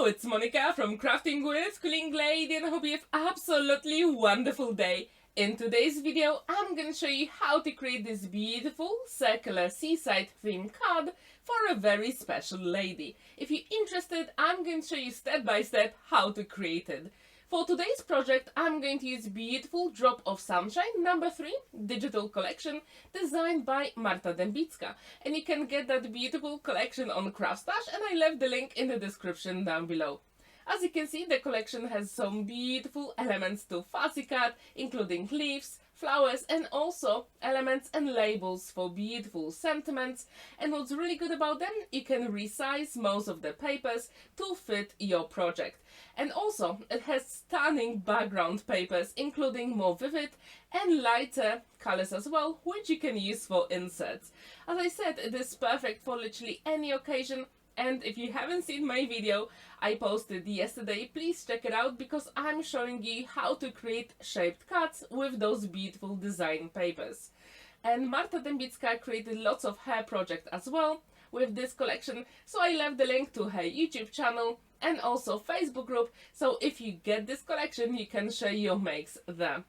Hello, it's Monica from Crafting with Quilling Lady, and I hope you have absolutely wonderful day. In today's video, I'm going to show you how to create this beautiful circular seaside theme card for a very special lady. If you're interested, I'm going to show you step by step how to create it. For today's project, I'm going to use beautiful Drop of Sunshine number 3 digital collection designed by Marta Debicka. And you can get that beautiful collection on Craftstash, and I left the link in the description down below. As you can see, the collection has some beautiful elements to fussy cut, including leaves, flowers, and also elements and labels for beautiful sentiments. And what's really good about them, you can resize most of the papers to fit your project. And also, it has stunning background papers, including more vivid and lighter colors as well, which you can use for inserts. As I said, it is perfect for literally any occasion. And if you haven't seen my video I posted yesterday, please check it out, because I'm showing you how to create shaped cards with those beautiful design papers. And Marta Debicka created lots of her projects as well with this collection, so I left the link to her YouTube channel and also Facebook group, so if you get this collection you can share your makes there.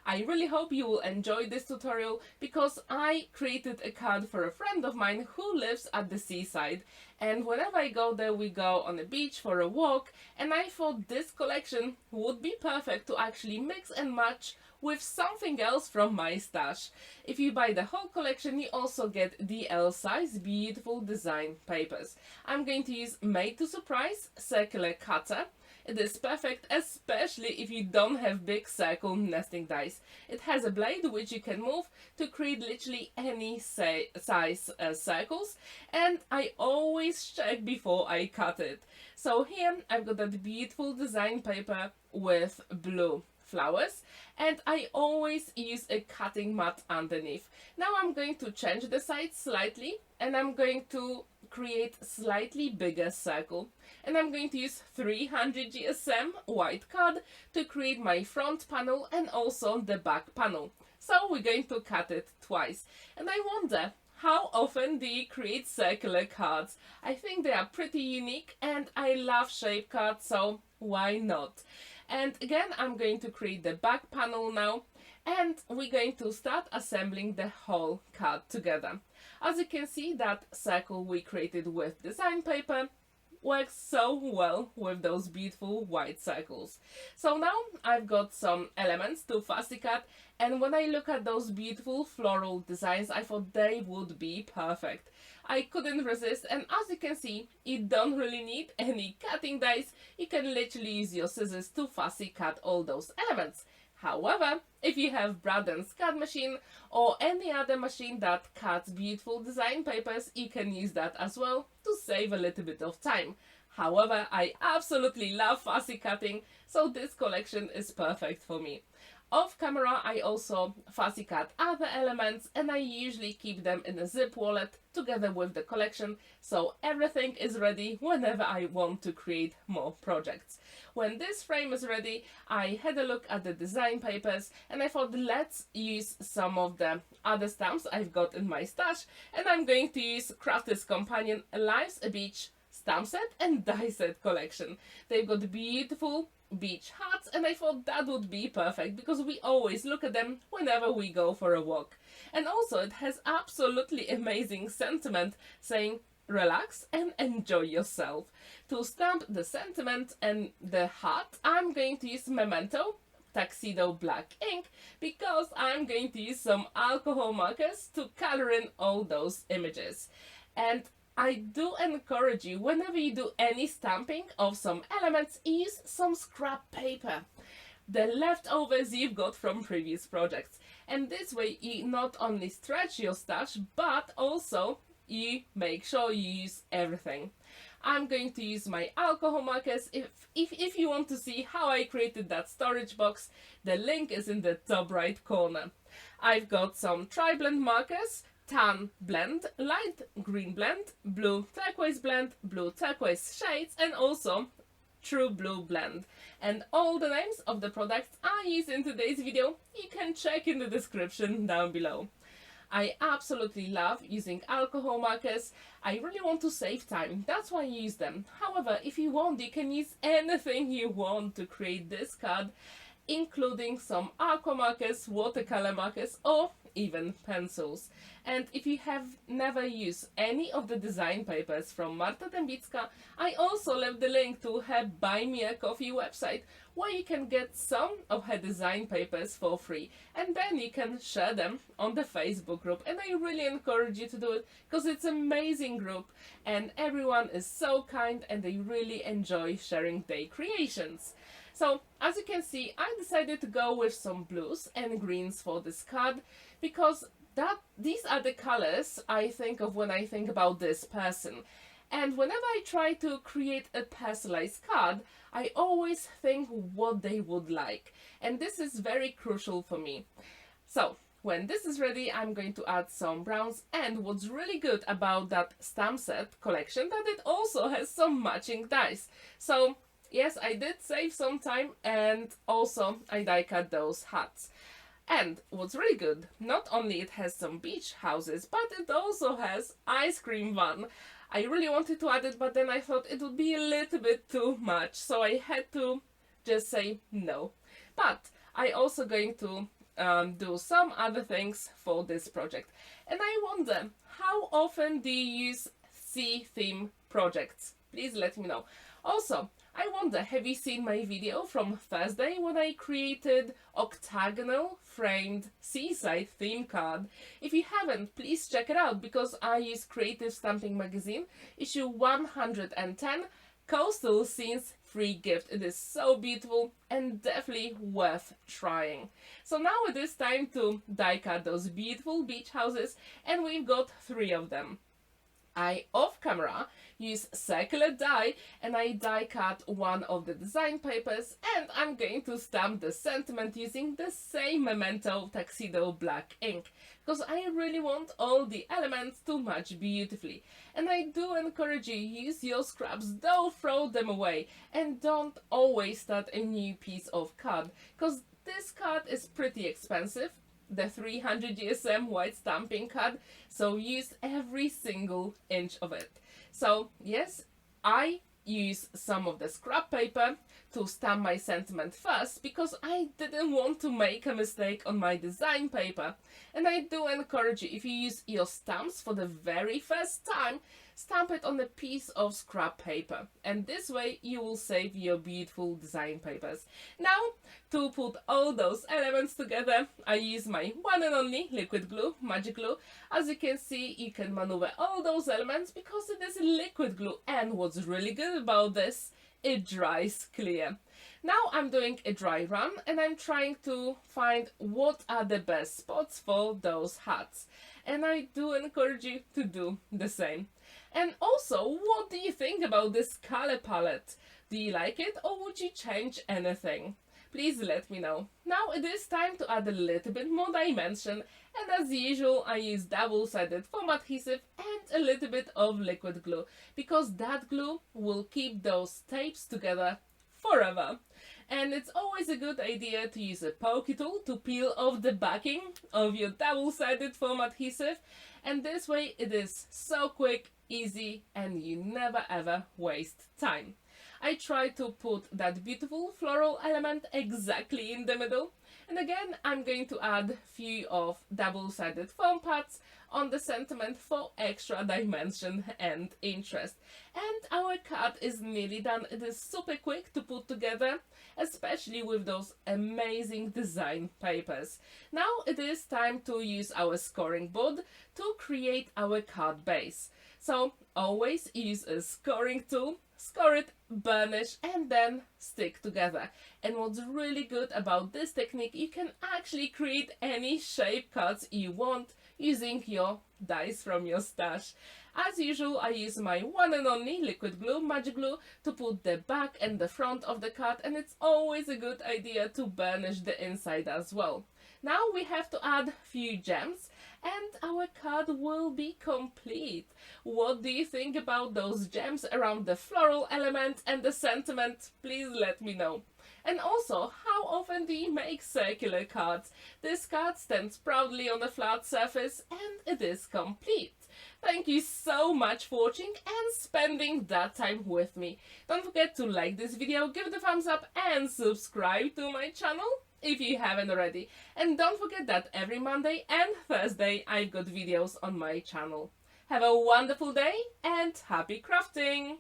I really hope you will enjoy this tutorial, because I created a card for a friend of mine who lives at the seaside, and whenever I go there we go on the beach for a walk, and I thought this collection would be perfect to actually mix and match with something else from my stash. If you buy the whole collection you also get DL size beautiful design papers. I'm going to use Made to Surprise circular cutter. It is perfect, especially if you don't have big circle nesting dies. It has a blade which you can move to create literally any size circles, and I always check before I cut it. So here I've got that beautiful design paper with blue flowers, and I always use a cutting mat underneath. Now I'm going to change the size slightly, and I'm going to create slightly bigger circle, and I'm going to use 300 GSM white card to create my front panel and also the back panel. So we're going to cut it twice, and I wonder, how often do you create circular cards? I think they are pretty unique, and I love shape cards, so why not? And again, I'm going to create the back panel now, and we're going to start assembling the whole card together. As you can see, that circle we created with design paper works so well with those beautiful white circles. So now I've got some elements to fussy cut, and when I look at those beautiful floral designs, I thought they would be perfect. I couldn't resist, and as you can see, you don't really need any cutting dies. You can literally use your scissors to fussy cut all those elements. However, if you have Braden's cut machine or any other machine that cuts beautiful design papers, you can use that as well to save a little bit of time. However, I absolutely love fussy cutting, so this collection is perfect for me. Off camera, I also fussy cut other elements, and I usually keep them in a zip wallet together with the collection, so everything is ready whenever I want to create more projects. When this frame is ready, I had a look at the design papers, and I thought, let's use some of the other stamps I've got in my stash, and I'm going to use Crafter's Companion Life's a Beach stamp set and die set collection. They've got beautiful beach hats, and I thought that would be perfect because we always look at them whenever we go for a walk. And also it has absolutely amazing sentiment saying relax and enjoy yourself. To stamp the sentiment and the hat, I'm going to use Memento Tuxedo black ink, because I'm going to use some alcohol markers to color in all those images. And I do encourage you, whenever you do any stamping of some elements, use some scrap paper, the leftovers you've got from previous projects. And this way you not only stretch your stash, but also you make sure you use everything. I'm going to use my alcohol markers. If you want to see how I created that storage box, the link is in the top right corner. I've got some tri-blend markers, tan blend, light green blend, blue turquoise blend, blue turquoise shades, and also true blue blend. And all the names of the products I use in today's video you can check in the description down below. I absolutely love using alcohol markers. I really want to save time, that's why I use them. However, if you want, you can use anything you want to create this card, including some aqua markers, watercolor markers, or even pencils. And if you have never used any of the design papers from Marta Debicka, I also left the link to her Buy Me a Coffee website, where you can get some of her design papers for free, and then you can share them on the Facebook group. And I really encourage you to do it, because it's an amazing group and everyone is so kind and they really enjoy sharing their creations. So as you can see, I decided to go with some blues and greens for this card, because these are the colors I think of when I think about this person. And whenever I try to create a personalized card, I always think what they would like. And this is very crucial for me. So when this is ready, I'm going to add some browns. And what's really good about that stamp set collection, that it also has some matching dies. So yes, I did save some time, and also I die cut those hats. And what's really good, not only it has some beach houses, but it also has ice cream van. I really wanted to add it, but then I thought it would be a little bit too much, so I had to just say no. But I also going to do some other things for this project. And I wonder, how often do you use sea theme projects? Please let me know. Also, I wonder, have you seen my video from Thursday when I created octagonal framed seaside theme card? If you haven't, please check it out, because I use Creative Stamping Magazine, issue 110, Coastal Scenes free gift. It is so beautiful and definitely worth trying. So now it is time to die cut those beautiful beach houses, and we've got 3 of them. I, off camera, use circular die, and I die cut one of the design papers, and I'm going to stamp the sentiment using the same Memento Tuxedo black ink, because I really want all the elements to match beautifully. And I do encourage you, use your scraps, don't throw them away, and don't always start a new piece of card, because this card is pretty expensive, the 300 GSM white stamping card, so use every single inch of it. So yes, I use some of the scrap paper to stamp my sentiment first, because I didn't want to make a mistake on my design paper. And I do encourage you, if you use your stamps for the very first time, stamp it on a piece of scrap paper, and this way you will save your beautiful design papers. Now, to put all those elements together, I use my one and only liquid glue, magic glue. As you can see, you can maneuver all those elements because it is liquid glue, and what's really good about this, it dries clear. Now I'm doing a dry run, and I'm trying to find what are the best spots for those hats, and I do encourage you to do the same. And also, what do you think about this color palette? Do you like it, or would you change anything? Please let me know. Now it is time to add a little bit more dimension, and as usual I use double-sided foam adhesive and a little bit of liquid glue, because that glue will keep those tapes together forever. And it's always a good idea to use a pokey tool to peel off the backing of your double-sided foam adhesive, and this way it is so quick, easy, and you never ever waste time. I try to put that beautiful floral element exactly in the middle, and again I'm going to add few of double-sided foam pads on the sentiment for extra dimension and interest. And our card is nearly done. It is super quick to put together, especially with those amazing design papers. Now it is time to use our scoring board to create our card base. So always use a scoring tool, score it, burnish, and then stick together. And what's really good about this technique, you can actually create any shape cards you want using your dies from your stash. As usual, I use my one and only liquid glue, magic glue, to put the back and the front of the card, and it's always a good idea to burnish the inside as well. Now we have to add few gems, and our card will be complete. What do you think about those gems around the floral element and the sentiment? Please let me know. And also, how often do you make circular cards? This card stands proudly on a flat surface and it is complete. Thank you so much for watching and spending that time with me. Don't forget to like this video, give it a thumbs up and subscribe to my channel if you haven't already. And don't forget that every Monday and Thursday I've got videos on my channel. Have a wonderful day and happy crafting!